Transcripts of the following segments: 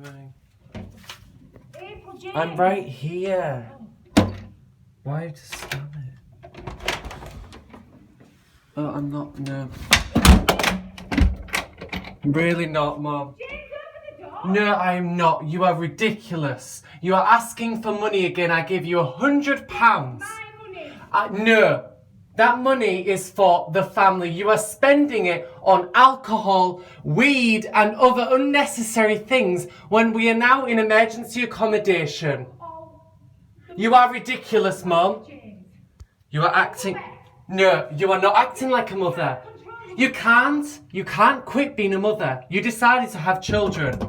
going? April, James. I'm right here. Why just stand it? Oh, I'm not. No. I'm really not, Mum. James, open the door. No, I am not. You are ridiculous. You are asking for money again. I gave you £100. My money. No. That money is for the family. You are spending it on alcohol, weed, and other unnecessary things when we are now in emergency accommodation. Oh, You are ridiculous, Mum. James. You are acting... No, you are not acting like a mother. You can't quit being a mother. You decided to have children.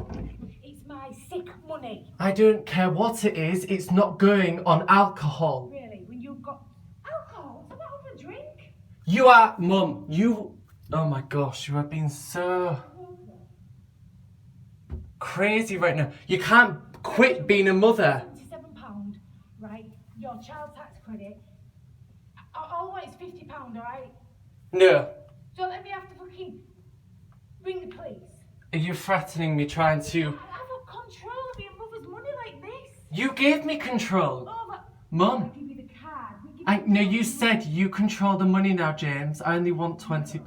It's my sick money. I don't care what it is, it's not going on alcohol. Really? When you've got alcohol, so that over a drink? You are... Mum, you... Oh my gosh, you are being so... crazy right now. You can't quit being a mother. £77, right? Your child tax credit. All I want is £50, alright? No. Don't let me have to fucking ring the police. Are you threatening me trying to... I've got control of your mother's money like this. You gave me control. Oh, but Mum. I'll give you the card. No, you said you control the money now, James. I only want £20.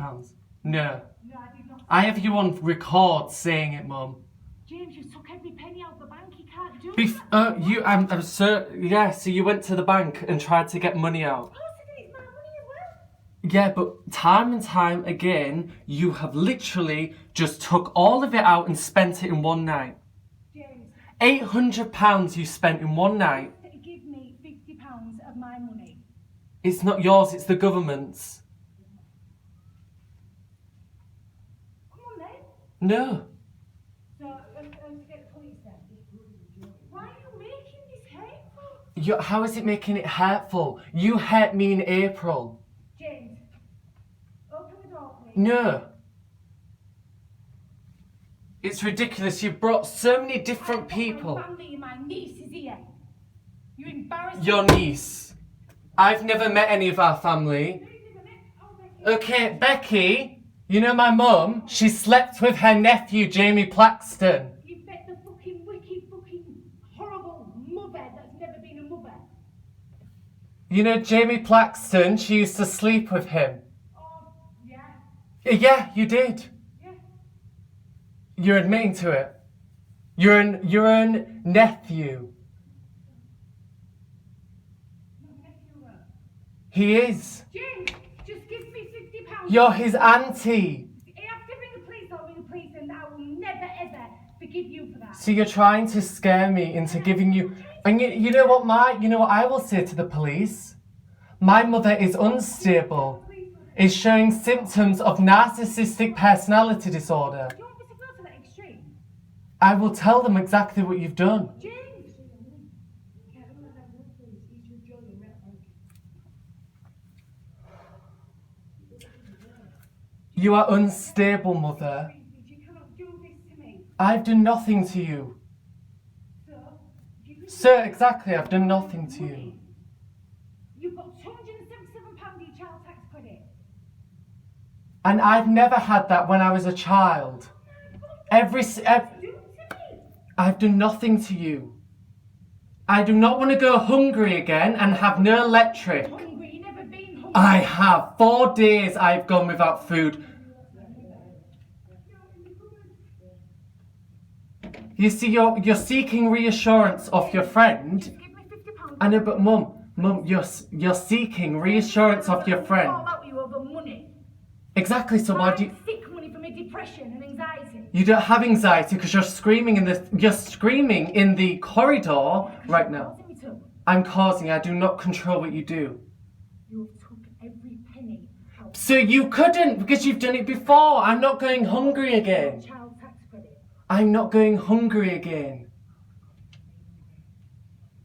No. No, I did not. I have you on record saying it, Mum. James, you took every penny out of the bank. You can't do that. I'm so... Yeah, so you went to the bank and tried to get money out. Of course I did. It's my money as well. Yeah, but time and time again, you have literally just took all of it out and spent it in one night. James, £800 you spent in one night. give me £50 of my money. It's not yours, it's the government's. Come on then. No. So, let's get the police then. Why are you making this hateful? How is it making it hurtful? You hurt me in April. James, open the door, please. No. It's ridiculous. You brought so many different people. My family, my niece is here. You embarrassing Your niece. I've never met any of our family. Oh, Okay, Becky, you know my mum? She slept with her nephew, Jamie Plaxton. you bet the fucking wicked, fucking horrible mother that's never been a mother. You know Jamie Plaxton? She used to sleep with him. Oh, yeah, Yeah, you did. yeah. You're admitting to it. You're an nephew. He is. James, just give me £50. You're his auntie. You have to ring the police, I'll ring the police, and I will never ever forgive you for that. So you're trying to scare me into giving you... And you know what I will say to the police? My mother is unstable. Is showing symptoms of narcissistic personality disorder. Do you want me to go to that extreme? I will tell them exactly what you've done. James! You are unstable, mother. You cannot do this to me. I've done nothing to you. So, give me Sir, exactly, I've done nothing to you. You've got £277 in your child tax credit. And I've never had that when I was a child. Do to me. I've done nothing to you. I do not want to go hungry again and have no electric. Hungry, you've never been hungry. I have. 4 days I've gone without food. You see, you're seeking reassurance of your friend. Just give me £50. I know, but Mum, you're seeking reassurance of your All friend. about you over money. Exactly. So why do you? Sick money from my depression and anxiety. You don't have anxiety because you're screaming in the corridor right now. Causing me to. I'm causing. I do not control what you do. You took every penny out So you couldn't because you've done it before. I'm not going hungry of again. child tax credit. I'm not going hungry again.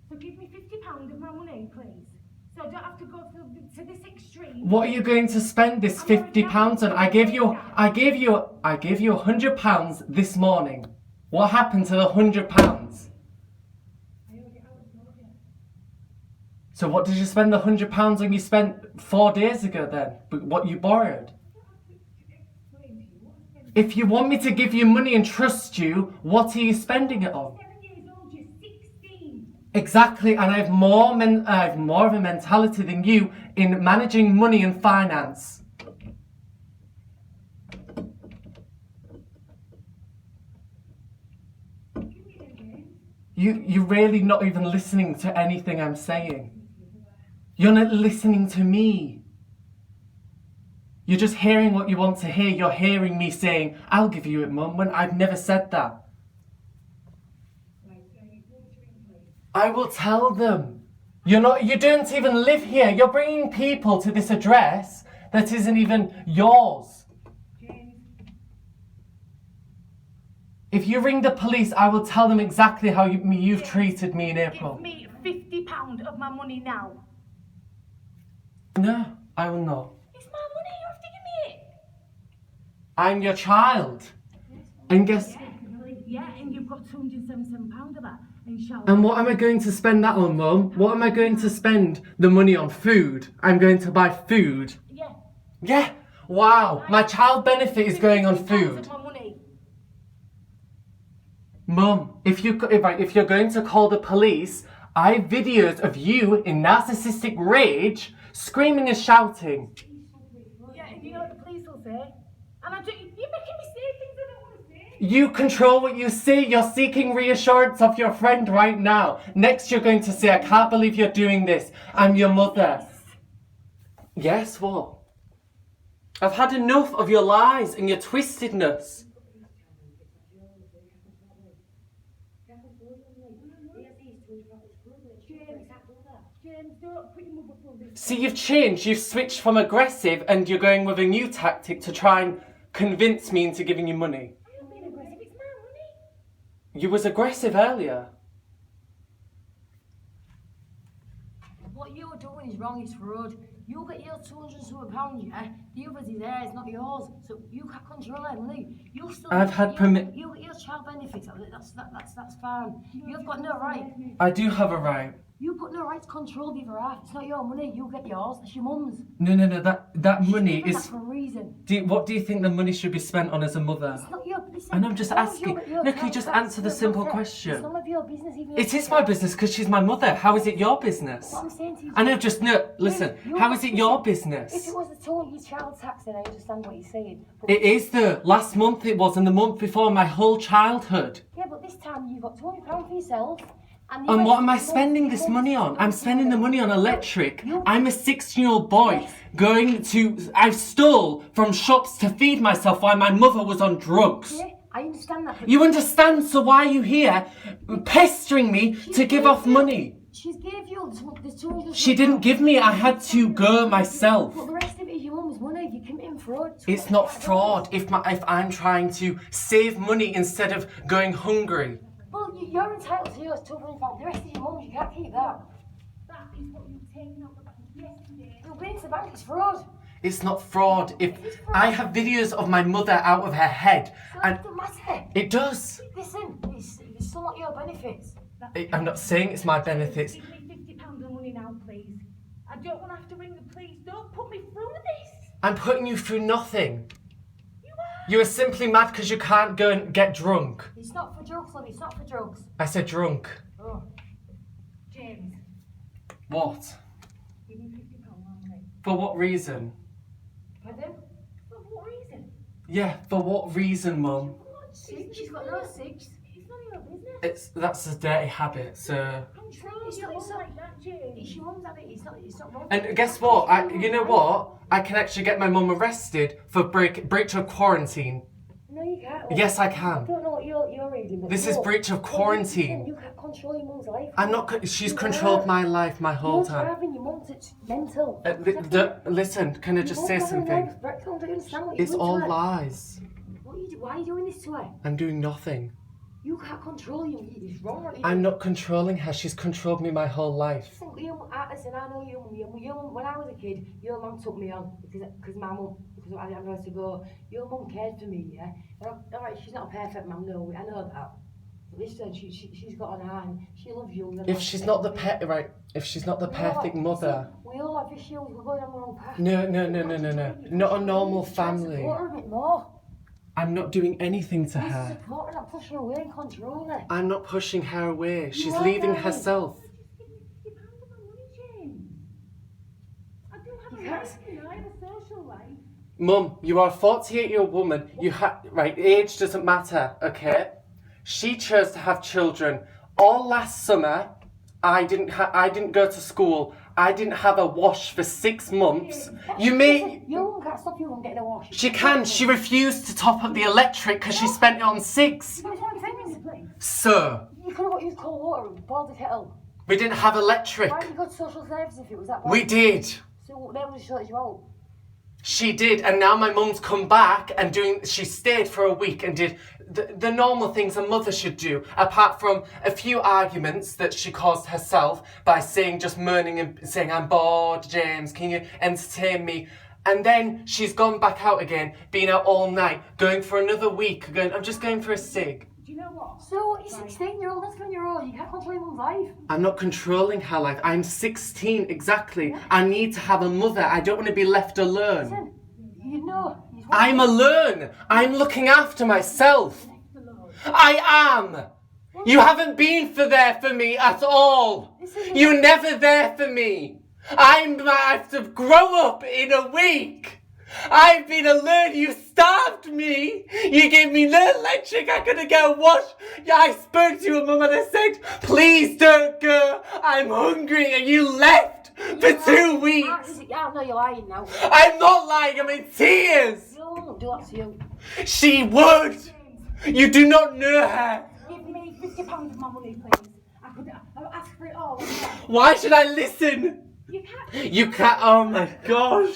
So give me £50 of my money, please. So I don't have to go to this extreme. What are you going to spend this £50 on? I gave you £100 this morning. What happened to the £100? So what did you spend the £100 on? You spent 4 days ago then, but what you borrowed? If you want me to give you money and trust you, what are you spending it on? 7 years old, you're 16. Exactly, and I have more of a mentality than you in managing money and finance. Give me them, James. You're really not even listening to anything I'm saying. You're not listening to me. You're just hearing what you want to hear. You're hearing me saying, I'll give you it, Mum, when I've never said that. Right, so you go to England. I will tell them. You don't even live here. You're bringing people to this address that isn't even yours. James, If you ring the police, I will tell them exactly how you've treated me in April. give me £50 of my money now. No, I will not. It's my money, you have to give me it. I'm your child. And guess... Yeah, and you've got £277 of that. And what am I going to spend that on, Mum? What am I going to spend the money on? Food. I'm going to buy food. Yeah. Yeah. Wow. My child benefit is going on £50 food. of my money. Mum, if you're going to call the police, I have videos of you in narcissistic rage, screaming and shouting. Yeah, and you know what the police will say? And you're making me say things I don't want to say. You control what you say. You're seeking reassurance of your friend right now. Next, you're going to say, I can't believe you're doing this. I'm your mother. Yes, what? I've had enough of your lies and your twistedness. James, don't put your mother through this. See, you've changed. You've switched from aggressive and you're going with a new tactic to try and convince me into giving you money. I'm not being aggressive, it's my money. You was aggressive earlier. What you're doing is wrong, it's fraud. You get your £200, yeah? The others is theirs, not yours. So you can't control their money. You still I've had permit. You get your child benefits, that's fine. You've got no right. I do have a right. You've got no right to control the other half. It's not your money, you get yours, it's your mum's. No. That money You're doing that is... for a reason. What do you think the money should be spent on as a mother? It's not your business. And I'm just asking. No, can you just answer the simple question? It's none of your business. Even It is my business because she's my mother. How is it your business? What I'm saying to you, I know, just no. Listen, how is it your business? if it was the total your child tax, then I understand what you're saying. But It is the last month it was, and the month before my whole childhood. yeah, but this time you've got £200 for yourself. And what am I spending this money on? I'm spending the money on electric. I'm a 16-year-old boy I've stole from shops to feed myself while my mother was on drugs. Yeah, I understand that. But You understand? So why are you here pestering me to give off money? she's gave you the 200. She didn't give me, I had to go myself. But the rest of it is your mum's money. You're committing fraud. It's not fraud if I'm trying to save money instead of going hungry. Well, you're entitled to yours, £200. The rest is your mum's. You can't keep that. That is what you've taken out the bank yesterday. You'll bring it to the bank. It's fraud. It's not fraud. If I have videos of my mother out of her head, So and it doesn't matter. it does. Listen, it's still not your benefits. I'm not saying it's my benefits. Give me £50 of money now, please. I don't want to have to ring the police. Don't put me through this. I'm putting you through nothing. You are. You are simply mad because you can't go and get drunk. It's not for drugs, love. It's not for drugs. I said drunk. Oh. James, What? give me £50 now, mate. For what reason? Pardon? For what reason? Yeah, for what reason, Mum? She's got no six. It's none of your business. That's a dirty habit, so... I'm trying to It's like that, James. It's your mum's habit. It's not wrong. And guess what? You know what? I can actually get my mum arrested for breach of quarantine. No, you can't. Yes, I I can. don't know what you're reading. But This is no. breach of quarantine. You can't control your mum's life. I'm not. She's You controlled are. my life my whole You're time. driving your mum's mental. Listen, can I just say something? Don't you understand what you're It's doing all to her? lies. Why are you doing this to her? I'm doing nothing. You can't control you. It's wrong. What you I'm not controlling her. She's controlled me my whole life. Listen, I know your mum, when I was a kid, your mum took me on because my mum, because I didn't know where to go. Your mum cared for me, yeah? Alright, she's not a perfect mum, no, I know that. But listen, she's got an eye and she loves you. If she's not the if she's not the perfect mother. We all have issues, we're going down the wrong path. No. Not a normal Try and family. support her a bit more. I'm not doing anything to This is her. support her, not push her away and control her. I'm not pushing her away. She's are, leaving darling. herself. Just give me £50 of my money, James. I do have a You life, can't- you know, I have a social life. Mum, you are a 48-year-old woman. Right, age doesn't matter, okay? She chose to have children. All last summer, I didn't go to school. I didn't have a wash for 6 months. You may... Listen, your mum can't stop you from getting a wash. She can. She refused to top up the electric because she spent it on 6. That's what I'm saying. So, You could have used cold water and boiled the kettle. we didn't have electric. Why didn't you go to social services if it was that bad? We did. So they would have sorted you out. She did, and now my mum's come back and she stayed for a week and did the normal things a mother should do, apart from a few arguments that she caused herself by just moaning and saying, I'm bored, James, can you entertain me? And then she's gone back out again, been out all night, going for another week, I'm just going for a cig. Do you know what? So you're 16-year-old, that's 20-year-old. You can't control your mum's life. I'm not controlling her life. I'm 16, exactly. I need to have a mother. I don't want to be left alone. Listen, you know. I'm alone. I'm looking after myself. I am. You haven't been there for me at all. You're never there for me. I have to grow up in a week. I've been alone. You starved me. You gave me no electric. I couldn't get a wash. Yeah, I spoke to your mum and I said, please don't go. I'm hungry. And you left for 2 weeks. I know you're lying now. I'm not lying. I'm in tears. Your mum won't do that to you. She would. You do not know her. Give me £50 of my money, please. I'll ask for it all. Why should I listen? You can't. You can't. Oh my gosh.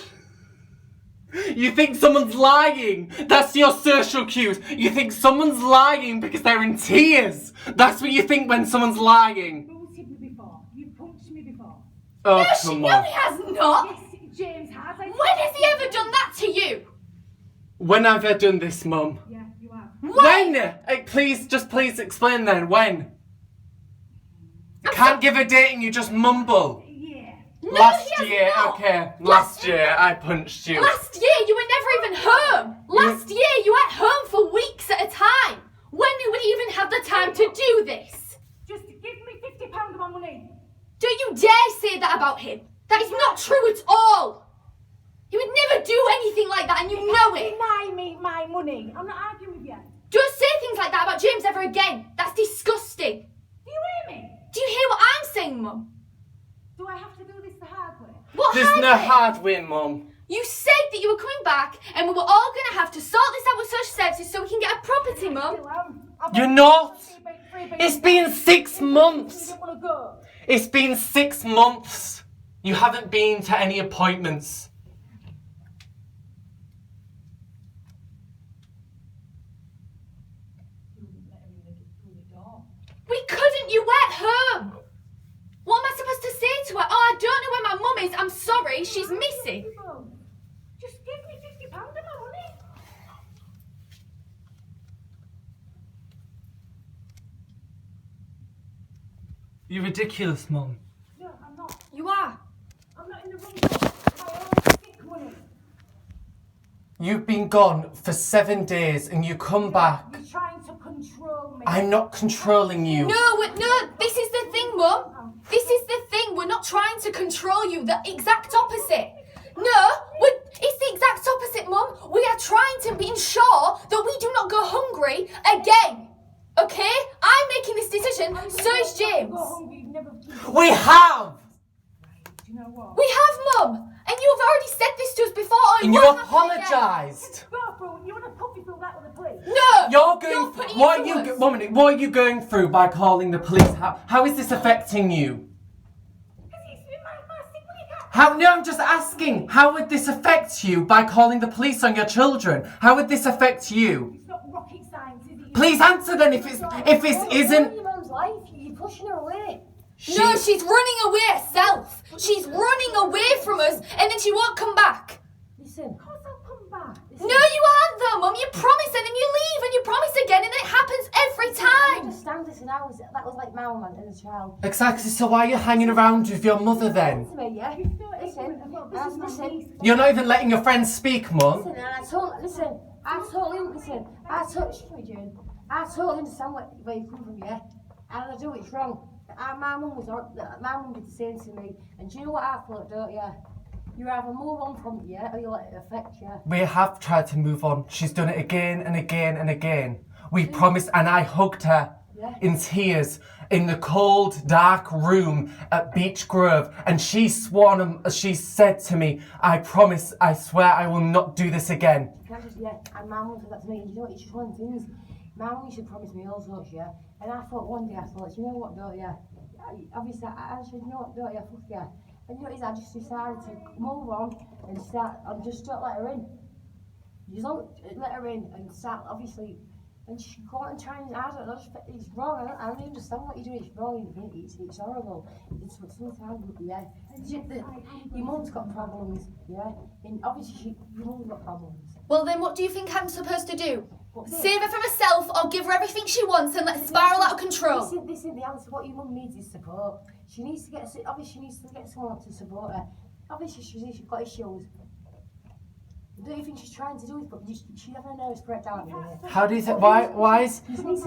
You think someone's lying? That's your social cues. You think someone's lying because they're in tears. That's what you think when someone's lying. Bullied me before. You punched me before. Oh, No, come no, on. he has not. Yes, James has. When has he ever done that to you? When have I done this, Mum? Yeah, you have. When? Please explain then. When? Can't give a date and you just mumble. Yeah. No, Last he has year, not. okay. Last year, I punched you. Last year, you were never even home. Last year, you were at home for weeks at a time. When would he even have the time to do this? Just give me £50 of my money. Don't you dare say that about him. That is not true at all. He would never do anything like that, and you know it. Deny me my money. I'm not arguing with you. Don't say things like that about James ever again. That's disgusting. Do you hear me? Do you hear what I'm saying, Mum? Do I have to do this the hard way? What There's no happened? hard way, Mum. You said that you were coming back and we were all going to have to sort this out with social services so we can get a property, Mum. Still am. I've You're got not. three It's been 6 You months. don't want to go. It's been 6 months. You haven't been to any appointments. We couldn't, you were at home. What am I supposed to say to her? Oh, I don't know where my mum is. I'm sorry, she's missing. Just give me £50 of my money. You're ridiculous, Mum. No, I'm not. You are. I'm not in the wrong job. My own sick money. You've been gone for 7 days and you come back. You're trying to control me. I'm not controlling you. No, this is the thing, Mum. This is the thing. We're not trying to control you. The exact opposite. No, it's the exact opposite, Mum. We are trying to be sure that we do not go hungry again. Okay? I'm making this decision, so is James. Go hungry, you never. We have! Do you know what? We have, Mum. And you have already said this to us before. And you apologised. Go through. You want to put me through that with the police? No. You're going. putting What it are you? through us. One minute. What are you going through by calling the police? How is this affecting you? Because it's my sick money account. How? No, I'm just asking. How would this affect you by calling the police on your children? How would this affect you? It's not rocket science, is it? Please answer then. If this isn't. Your mum's life, you're pushing her away. No, she's running away herself. She's running away from us, and then she won't come back. Listen. Of course I'll come back. No, you aren't though, Mum. You promise and then you leave and you promise again and then it happens every I time. understand this, and that was like my mum as a child. Exactly. So why are you hanging around with your mother then? Listen to me, yeah? You're still ignorant of what this is my niece. Listen. You're not even letting your friends speak, Mum. Listen, and I told, listen, I totally listen. I totally understand where you come from, yeah. And I do it's wrong. My mum did the same to me. And do you know what I thought, don't you? You either move on from it, yeah, or you let it affect you. We have tried to move on. She's done it again and again and again. We promised, and I hugged her in tears in the cold, dark room at Beach Grove, and she said to me, I promise, I swear I will not do this again. And my mum said that to me, and you know, it's just one of the things. My mum used to promise me all sorts, yeah. And I thought one day, you know what, don't you? Obviously, I said, you know what, don't you, fuck yeah. And you know what it is, I just decided to move on and just don't let her in. You don't let her in and start, obviously, and she go on and try and, I don't know, it's wrong, I don't understand what you're doing, it's wrong, it's horrible. It's sometimes, yeah. Your mum's got problems, yeah, and obviously your mum's got problems. Well then what do you think I'm supposed to do? Save her from herself or give her everything she wants and let it spiral out of control? This isn't the answer. What your mum needs is support. She needs to get someone to support her. Obviously she's got issues. Don't you think she's trying to do it, but she's having a nervous breakdown here. How do you think? Why is? He needs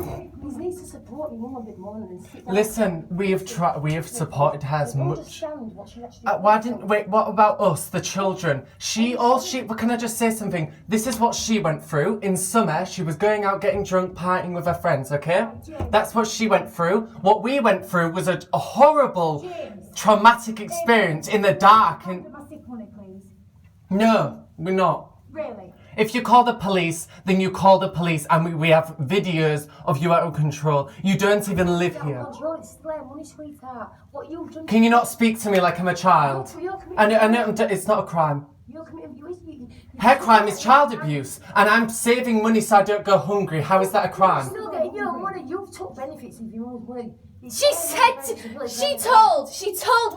to support your mum a bit more than sit down. Listen, we have supported her as much. Understand what she actually. What about us, the children? Can I just say something? This is what she went through. In summer, she was going out getting drunk, partying with her friends, okay? That's what she went through. What we went through was a horrible, traumatic experience in the dark. And Domestic money, please. no, we're not. Really? If you call the police, then you call the police, and we have videos of you out of control. You don't even live here. It's their money, sweetheart. What you've done. Can you not speak to me like I'm a child? I know it's not a crime. Her crime is child abuse, and I'm saving money so I don't go hungry. How is that a crime? Still getting your money. You've took benefits of your own money. She told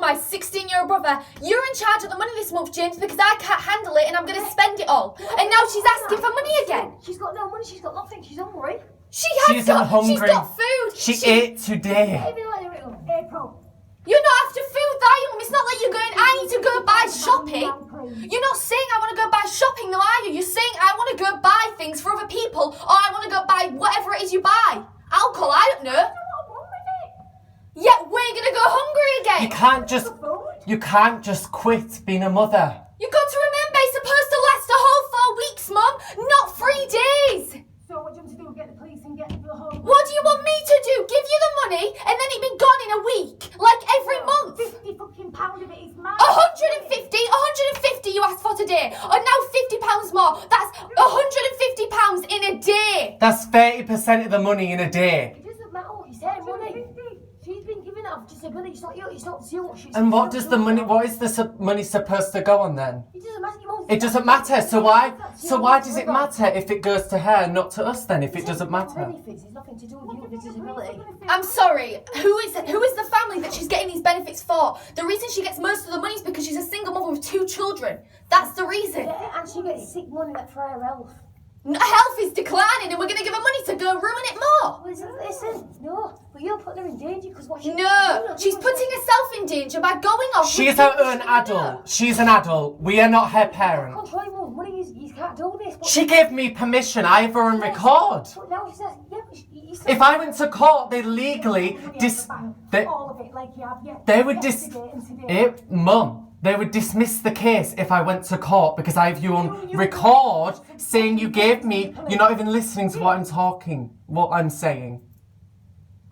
my 16-year-old brother, you're in charge of the money this month, James, because I can't handle it and I'm going to spend it all. And now she's asking for money again. She's got no money, she's got nothing, she's hungry. She's got food. She ate today. April. You're not after food, are you? It's not like you're going, I need to go buy shopping. You're not saying I want to go buy shopping though, are you? You're saying I want to go buy things for other people, or I want to go buy whatever it is you buy. Alcohol, I don't know. Yeah, we're gonna go hungry again. You can't just quit being a mother. You've got to remember, it's supposed to last a whole 4 weeks, Mum, not 3 days. So what do you want to do? Get the police and get the whole. What do you want me to do? Give you the money and then it be gone in a week, like every month. £50 of it is mine. 150 you asked for today, and now £50 more. That's £150 in a day. That's 30% of the money in a day. It doesn't matter what you say, money. She's been given up disability. It's not you. It's not you. And what is the money supposed to go on then? It doesn't matter. It doesn't matter. So why does it matter if it goes to her, not to us then? If it doesn't matter. It's nothing to do with you with disability. I'm sorry. Who is the family that she's getting these benefits for? The reason she gets most of the money is because she's a single mother with 2 children. That's the reason. Yeah, and she gets sick money that for her health. Health is declining, and we're going to give her money to go ruin it more. Listen, no, but you're putting her in danger because what she. No, she's putting herself in danger by going off. She is her own adult. She's an adult. We are not her parent. Controlling more money, you can't do this. She gave me permission. I have her on record. But now she says, yeah, but if I went to court, they legally all of it, like you have, yeah. They would Mum. They would dismiss the case if I went to court because I have you on record saying you gave me. You're not even listening to what I'm saying.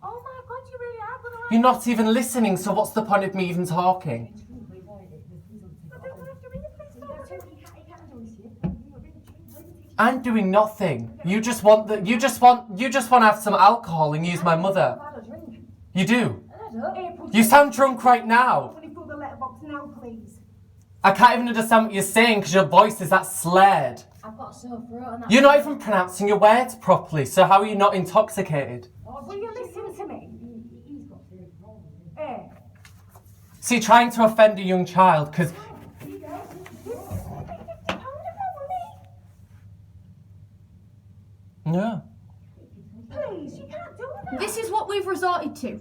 Oh my God, you really are gonna. You're not even listening, so what's the point of me even talking? I'm doing nothing. You just want to have some alcohol and use my mother. You do. You sound drunk right now. I can't even understand what you're saying because your voice is that slurred. I've got a sore throat and You're not even pronouncing your words properly, so how are you not intoxicated? Will you listen to me? So you're trying to offend a young child because... No. Please, you can't do that. This is what we've resorted to.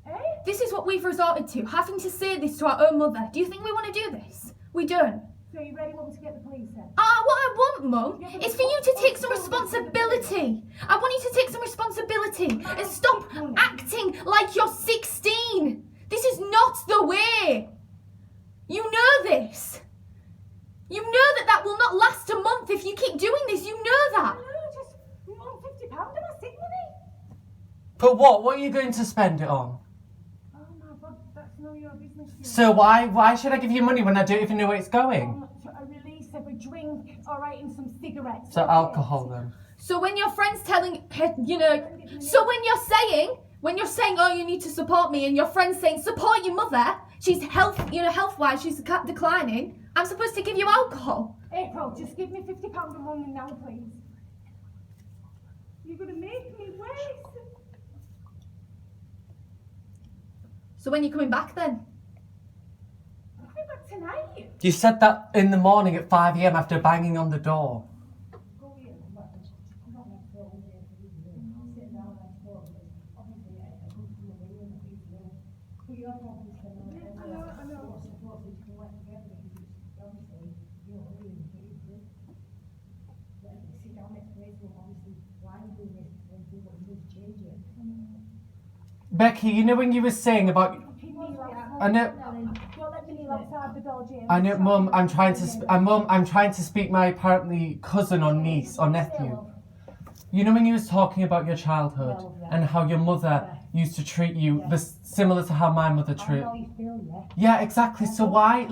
Eh? This is what we've resorted to, having to say this to our own mother. Do you think we want to do this? We don't. So you really want me to get the police then? What I want, Mum, is for you to take some responsibility. I want you to take some responsibility and stop acting like you're 16. This is not the way. You know this. You know that will not last a month if you keep doing this. You know that. No, just we want £50 of my sick money. But what? What are you going to spend it on? Oh my God, that's none of your business. So why should I give you money when I don't even know where it's going? To a release of a drink, all right, and some cigarettes. So alcohol then. So when your friend's telling, so when you're saying, oh, you need to support me, and your friend's saying, support your mother, she's health-wise, she's declining, I'm supposed to give you alcohol. April, just give me £50 a month now, please. You're going to make me wait. So when are you coming back then? I'm coming back tonight. You said that in the morning at 5 a.m. after banging on the door. Go in. I'm not going to sit down and talk. Obviously, I come from the room and people know. But you're talking to them. I know. Support so you can work together because obviously, you're really good. But sit down and explain to them, obviously, why I'm doing this and do what you need to change it. Becky, you know when you were saying about... I know... Don't let me kneel outside the door, James. I know, Mum, I'm trying to speak my apparently cousin or niece or nephew. You know when you was talking about your childhood and how your mother used to treat you similar to how my mother treated. How you feel, Yeah, exactly. So why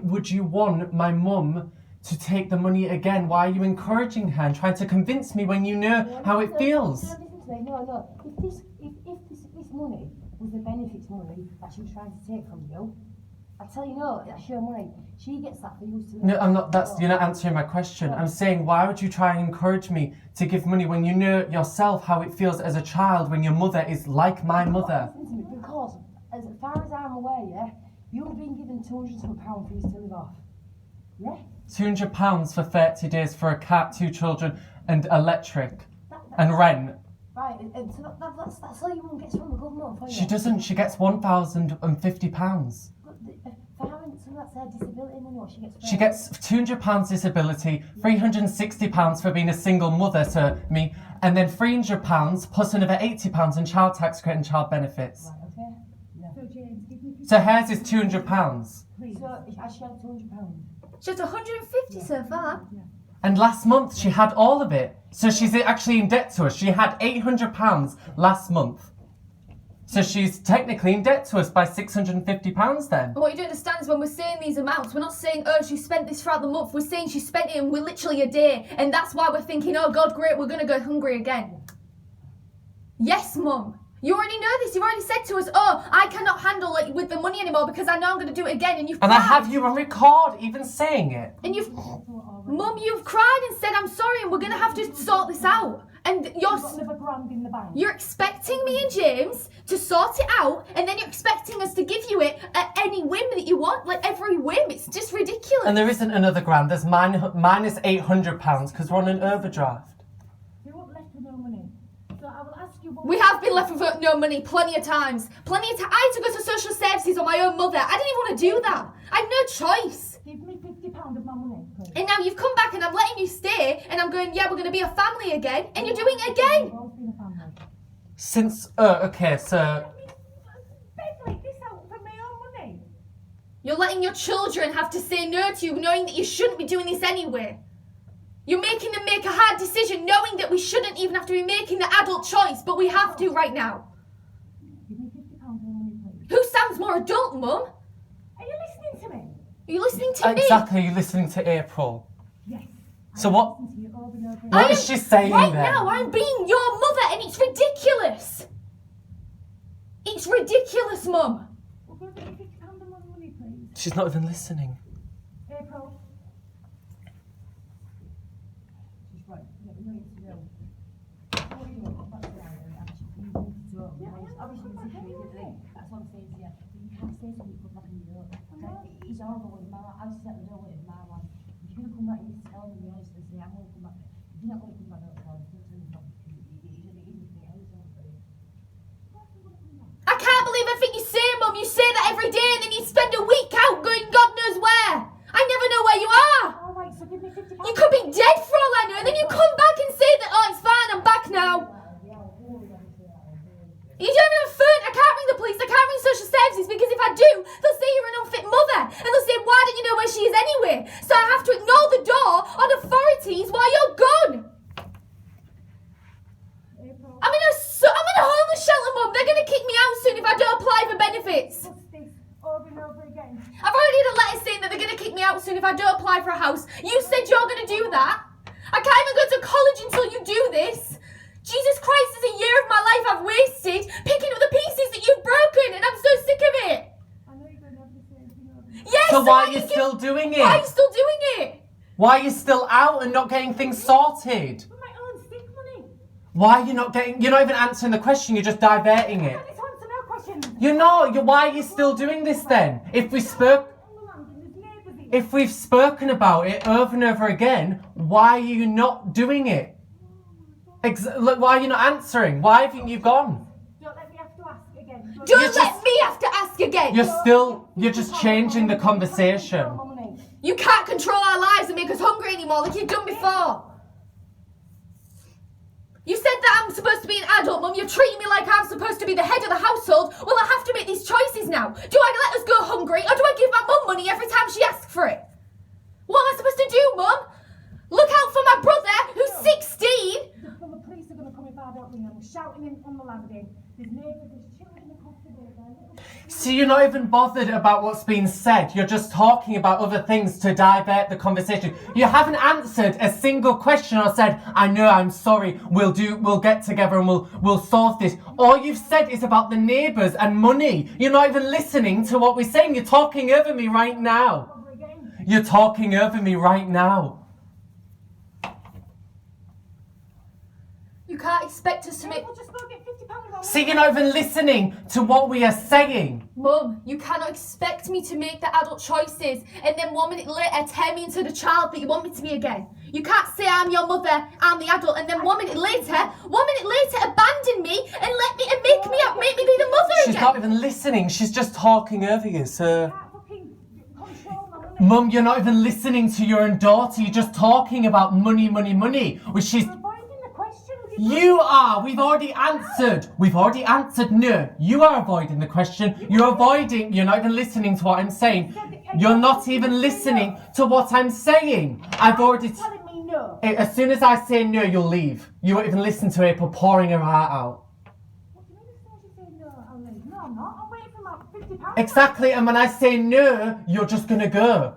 would you want my mum to take the money again? Why are you encouraging her and trying to convince me when you know how it feels? No. If this money was the benefits money that she was trying to take from you, I tell you no, that's your money. She gets that for you to... No, I'm not. You're not answering my question. I'm saying, why would you try and encourage me to give money when you know yourself how it feels as a child when your mother is like my mother? Listen to me, because as far as I'm aware, you've been given £200 for you to live off. Yeah? £200 for 30 days for a cat, 2 children, and electric, and rent. Right, and so that's all your mum gets from the government for you. She doesn't. She gets £1,050. For having, so that's her disability money, what she gets. She gets £200 disability, £360 for being a single mother to me, and then £300 plus another £80 in child tax credit and child benefits. Right, okay? Yeah. So, James, give me So hers is £200. please. So, I should have £200. She's 150 so far. And last month she had all of it. So she's actually in debt to us. She had £800 last month. So she's technically in debt to us by £650 then. And what you don't understand is when we're saying these amounts, we're not saying, oh, she spent this throughout the month. We're saying she spent it in literally a day. And that's why we're thinking, oh, God, great, we're going to go hungry again. Yes, Mum. You already know this. You've already said to us, oh, I cannot handle it with the money anymore because I know I'm going to do it again. And you've And cried. I have you on record even saying it. And Mum, you've cried and said, I'm sorry, and we're going to have to sort this out. And You've got another grand in the bank. you're expecting me and James to sort it out, and then you're expecting us to give you it at any whim that you want, like every whim. It's just ridiculous. And there isn't another grand. There's minus £800 because we're on an overdraft. You won't left with no money. So I will ask you what... We have been left with no money plenty of times. I had to go to social services on my own mother. I didn't even want to do that. I had no choice. Give me £50 of my money, please. And now you've come back and I'm letting you stay, and I'm going, yeah, we're going to be a family again, and you're doing it again. We've always been a family. Since, okay, so... Becky, this out for my own money. You're letting your children have to say no to you, knowing that you shouldn't be doing this anyway. You're making them make a hard decision, knowing that we shouldn't even have to be making the adult choice, but we have to right now. Give me £50 of my money, please. Who sounds more adult, Mum? Are you listening to me? Are you listening to me? Exactly, you're listening to April. Yes. So what? Listen to you over and over again. What is she saying Right then? now, I'm being your mother, and it's ridiculous. It's ridiculous, Mum. We'll go get me £50 of my money, please. She's not even listening. April. She's right. Yeah, we know it's real. What are you doing? Come back to the island. Actually, you need to go. Obviously, the situation is like, that's what I'm saying to you. You can't say to people back in Europe. He's horrible with Mama. I was at the door with Mama. If you're going to come back, you need to tell me the honest and say, I'm going to come back. If you're not going to come back, don't tell me. Don't tell me not. I can't believe everything you say, Mum. You say that every day, and then you spend a week out going God knows where. I never You don't have a phone. I can't ring the police. I can't ring social services because if I do, they'll say you're an unfit mother. And they'll say, why don't you know where she is anyway? So I have to ignore the door on authorities while you're gone. I'm in a homeless shelter, Mum. They're going to kick me out soon if I don't apply for benefits. Over and over again. I've already had a letter saying that they're going to kick me out soon if I don't apply for a house. You said you're going to do that. I can't even go to college until you do this. Jesus Christ, it's a year of my life I've wasted picking up the pieces that you've broken, and I'm so sick of it. I know you're going to have the same thing. Yes. So why are you still doing it? Why are you still doing it? Why are you still out and not getting things sorted? For my own sick money. Why are you not getting... You're not even answering the question, you're just diverting it. I just want to know questions. You know, why are you still doing this then? If we've spoken about it over and over again, why are you not doing it? Look, why are you not answering? Why haven't you gone? Don't let me have to ask again. Don't let me have to ask again. You're just changing the conversation. You can't control our lives and make us hungry anymore like you've done before. You said that I'm supposed to be an adult, Mum. You're treating me like I'm supposed to be the head of the household. Well, I have to make these choices now. Do I let us go hungry or do I give my mum money every time she asks for it? What am I supposed to do, Mum? Look out for my brother who's 16. The police are going to come if I don't ring them. Shouting in on the landing. There's neighbours, there's children across the way. See, you're not even bothered about what's being said. You're just talking about other things to divert the conversation. You haven't answered a single question or said, I know, I'm sorry, we'll get together and we'll solve this. All you've said is about the neighbours and money. You're not even listening to what we're saying. You're talking over me right now. You're talking over me right now. You can't expect us to make... We'll just go get £50. See, you're not even listening to what we are saying. Mum, you cannot expect me to make the adult choices and then 1 minute later turn me into the child that you want me to be again. You can't say I'm your mother, I'm the adult, and then 1 minute later abandon me and make me be the mother She's again. not even listening. She's just talking over you, sir. Mum, you're not even listening to your own daughter. You're just talking about money, which is... You are! We've already answered! No, you are avoiding the question. You're not even listening to what I'm saying. You're not even listening to what I'm saying. I've already... telling me no. As soon as I say no, you'll leave. You won't even listen to April pouring her heart out. What do you mean as soon as you say no, I'll leave? No, I'm not. I'm waiting for my £50. Exactly, and when I say no, you're just gonna go.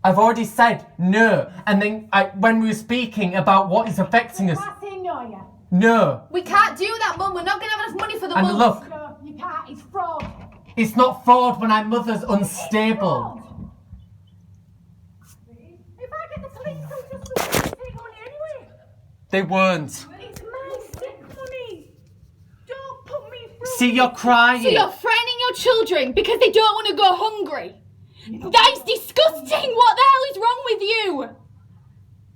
I've already said no, and then when we were speaking about what is affecting us... I say no, yeah? No. We can't do that, Mum. We're not going to have enough money for the And month. look, No, you can't. It's fraud. it's not fraud when our mother's unstable. If I get the police, they'll just take money anyway. They weren't. It's my sick money. Don't put me through. See, you're crying. So you're frightening your children because they don't want to go hungry. That is disgusting. What the hell is wrong with you?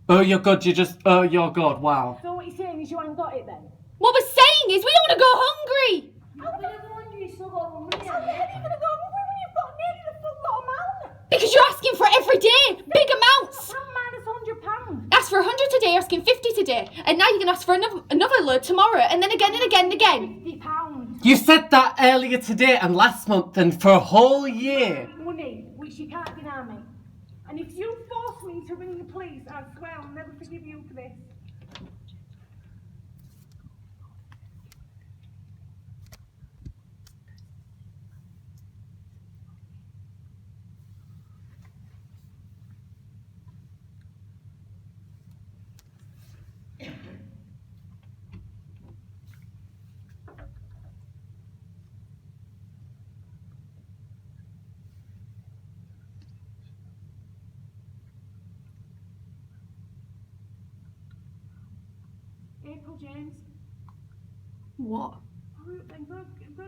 Oh, your God, oh, your God, wow. So what you're saying is you ain't got it then? What we're saying is we don't want to go hungry. How are you hungry? You still got money. How are you going to go hungry when you've got nearly the full lot amount? Because you're asking for every day, big amounts. I'm minus £100. Ask for 100 today, asking 50 today. And now you're going to ask for another load tomorrow. And then again and again and again. £50. You said that earlier today and last month and for a whole year. Money, which you can't deny me. And if you force me to ring the police, I swear I'll never forgive you for this. April James. What?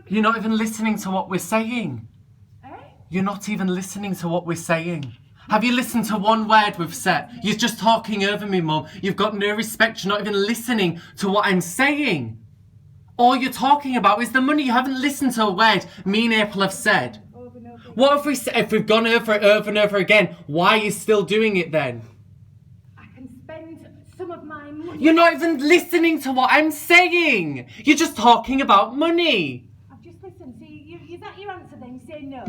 You're not even listening to what we're saying. Eh? You're not even listening to what we're saying. Have you listened to one word we've said? You're just talking over me, Mum. You've got no respect. You're not even listening to what I'm saying. All you're talking about is the money. You haven't listened to a word me and April have said. What if we've gone over it over and over again? Why are you still doing it then? I can spend some of my money You're not even listening to what I'm saying. You're just talking about money. I've just listened. So is that your answer then? You say no?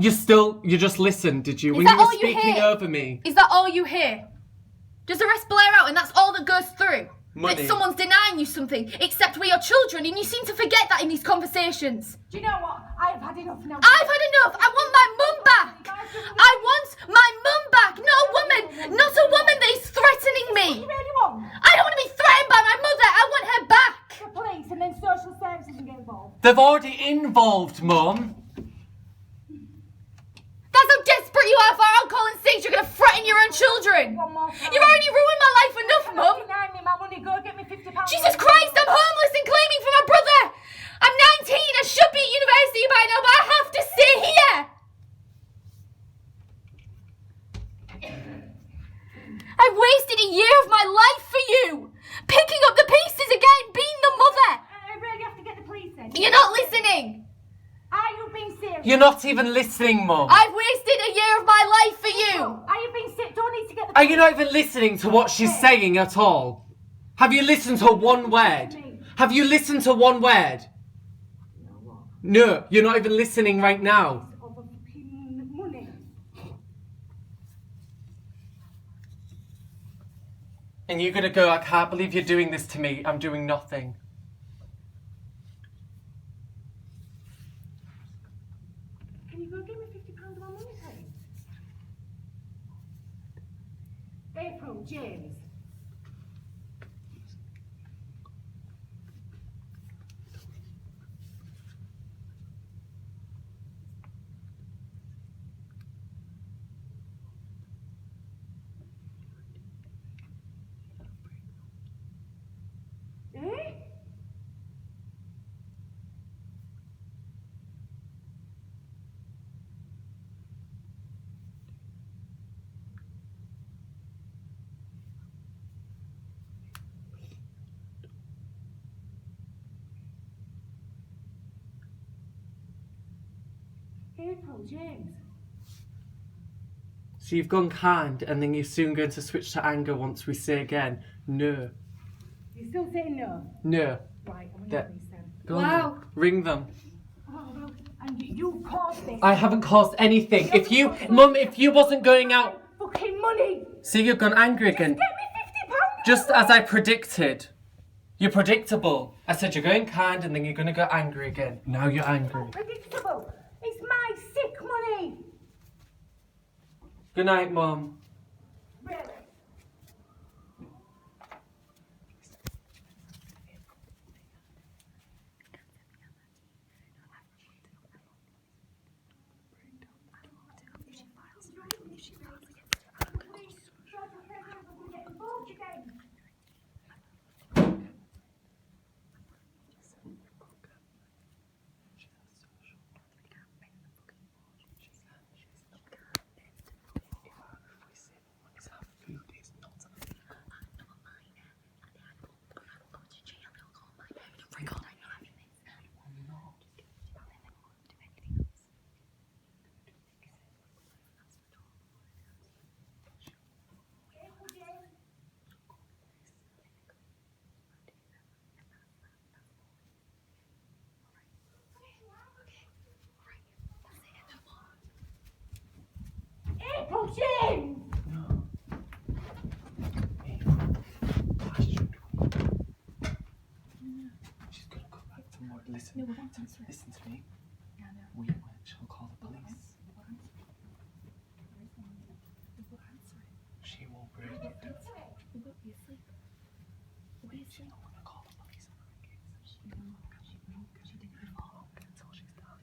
You just listened, did you? Is When that you were all you speaking hear? over me. Is that all you hear? Does the rest blare out and that's all that goes through? Money. That someone's denying you something, except we're your children, and you seem to forget that in these conversations. Do you know what? I've had enough now. I've had enough. I want my mum back. I want my mum back. Not a woman. Not a woman that is threatening You me. really want I don't want to be threatened by my mother. I want her back. the police and then social services and get involved? They've already involved, Mum. That's how desperate you are for alcohol and cigs. You're going to threaten your own children. One more time. You've already ruined my life enough, Mum. Deny me my money. Go get me £50. Jesus Christ, I'm homeless and claiming for my brother. I'm 19. I should be at university by now, but I have to stay here. I've wasted a year of my life for you. Picking up the pieces again, being the mother. I really have to get the police in. You're not listening. Are you being serious? You're not even listening, Mum. I've wasted a year of my life for you. Are you being serious? Do I need to get the Are you not even listening to what she's saying at all? Have you listened to one word? Have you listened to one word? No, you're not even listening right now. Over fucking money? And you're gonna go, I can't believe you're doing this to me. I'm doing nothing. Can you go give me £50 of my money, please? April, James. Eh? April, James. So you've gone kind, and then you're soon going to switch to anger once we say again, no. You're still saying no? No. Right, I'm Yeah. gonna police then. Go on Wow. then. Ring them. Oh, well, and you caused this. I haven't caused anything. If you, Mum, if you wasn't going out... Fucking money! See, you've gone angry again. Get me £50! Just as I predicted. You're predictable. I said you're going kind and then you're going to go angry again. Now you're angry. Predictable! It's my sick money! Good night, Mum. Really? April, James! She's gonna go back to more. Listen, listen to me. We went. She'll call the police. She won't break it. She's not gonna call the police on her kids. Until she's down.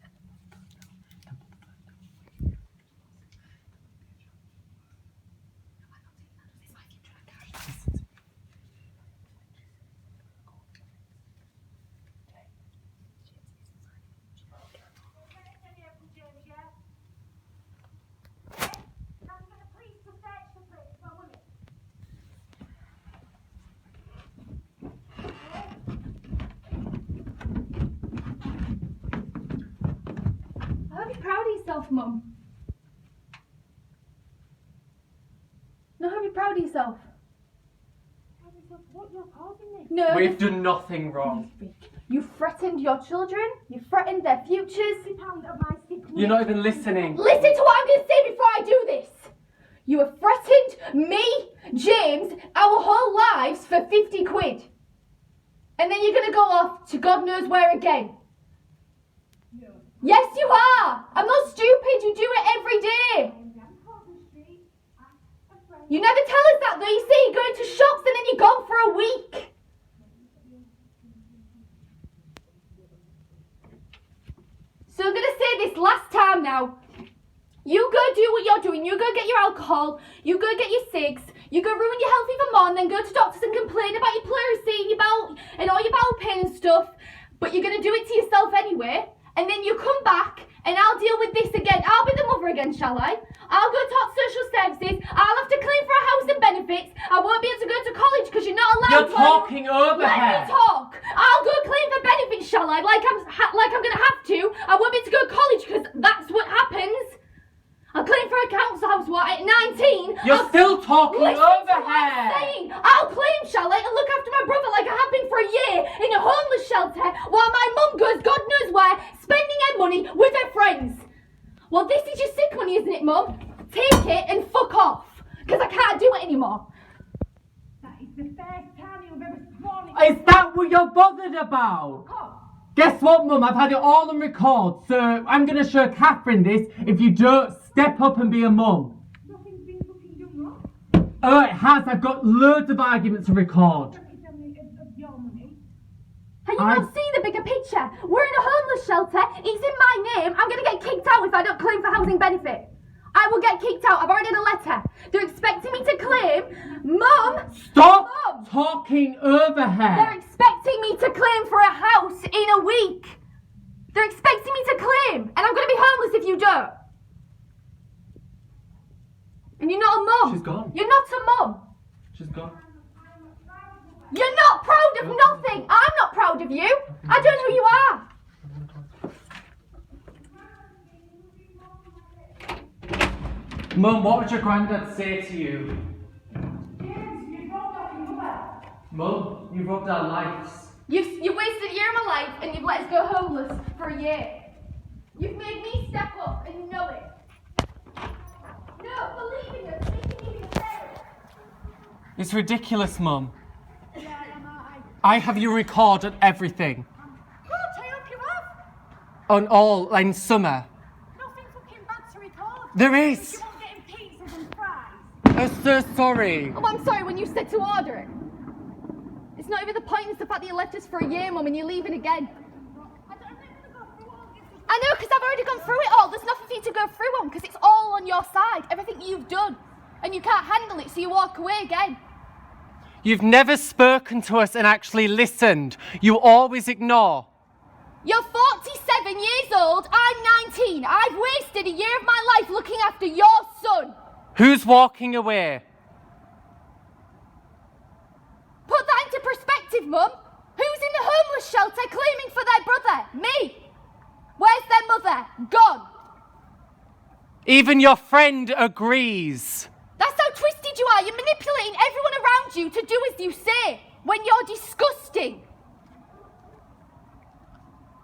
I hope you're proud of yourself, Mum. No, I hope you're proud of yourself. What you're causing me? No. We've done nothing wrong. You threatened your children. You threatened their futures. You're not even listening. Listen to what I'm going to say before I do this. You have threatened me, James, our whole lives for 50 quid. And then you're going to go off to God knows where again. No. Yes, you are. I'm not stupid. You do it every day. You never tell us that though. You say you're going to shops and then you're gone for a week. So I'm going to say this last time now. You go do what you're doing. You go get your alcohol. You go get your cigs. You go ruin your health even more and then go to doctors and complain about your pleurisy and your bowel and all your bowel pain and stuff. But you're going to do it to yourself anyway. And then you come back and I'll deal with this again. I'll be the mother again, shall I? I'll go talk to social services. I'll have to claim for a house and benefits. I won't be able to go to college because you're not allowed to. You're talking over Let her. me talk. I'll go claim for benefits, shall I? Like I'm going to have to. I won't be able to go to college because that's what happens. I'll claim for a council house at 19. You're still talking Listen over to what I'm her. saying. I'll claim, shall I, and look after my brother like I have been for a year in a homeless shelter while my mum goes God knows where, spending her money with her friends. Well, this is your sick money, isn't it, Mum? Take it and fuck off, because I can't do it anymore. That is the first time you've ever sworn it. Is that what you're bothered about? Guess what, Mum? I've had it all on record, so I'm going to show Catherine this if you don't step up and be a mum. Nothing's been fucking done wrong. Oh, it has. I've got loads of arguments to record. It's only of your money. Can you not see the bigger picture? We're in a homeless shelter. It's in my name. I'm going to get kicked out if I don't claim for housing benefit. I will get kicked out. I've already had a letter. They're expecting me to claim. Mum! Stop Mum! talking over They're her. expecting me to claim for a house in a week. They're expecting me to claim. And I'm going to be homeless if you don't. And you're not a mum. She's gone. You're not a mum. She's gone. You're not proud of nothing. I'm not proud of you. I don't know who you are. Mum, what would your granddad say to you? Mum, you rubbed our lives. You've wasted a year of my life and you've let us go homeless for a year. You've made me step up and you know it. No, believe in us. Making you your parents. It's ridiculous, Mum. I have you recorded everything. Good, I hope you have. On all, in summer. Nothing fucking bad to record. There is. You won't get pizzas and fries. I'm so sorry. Oh, I'm sorry when you said to order it. It's not even the point, it's the fact that you left us for a year, Mum, and you're leaving again. I'm not going to go through all this. I know, because I've already gone through it all. There's nothing for you to go through on, because it's all on your side. Everything you've done. And you can't handle it, so you walk away again. You've never spoken to us and actually listened. You always ignore. You're 47 years old, I'm 19. I've wasted a year of my life looking after your son. Who's walking away? Put that into perspective, Mum. Who's in the homeless shelter claiming for their brother? Me. Where's their mother? Gone. Even your friend agrees. That's how twisted you are. You're manipulating everyone around you to do as you say when you're disgusting.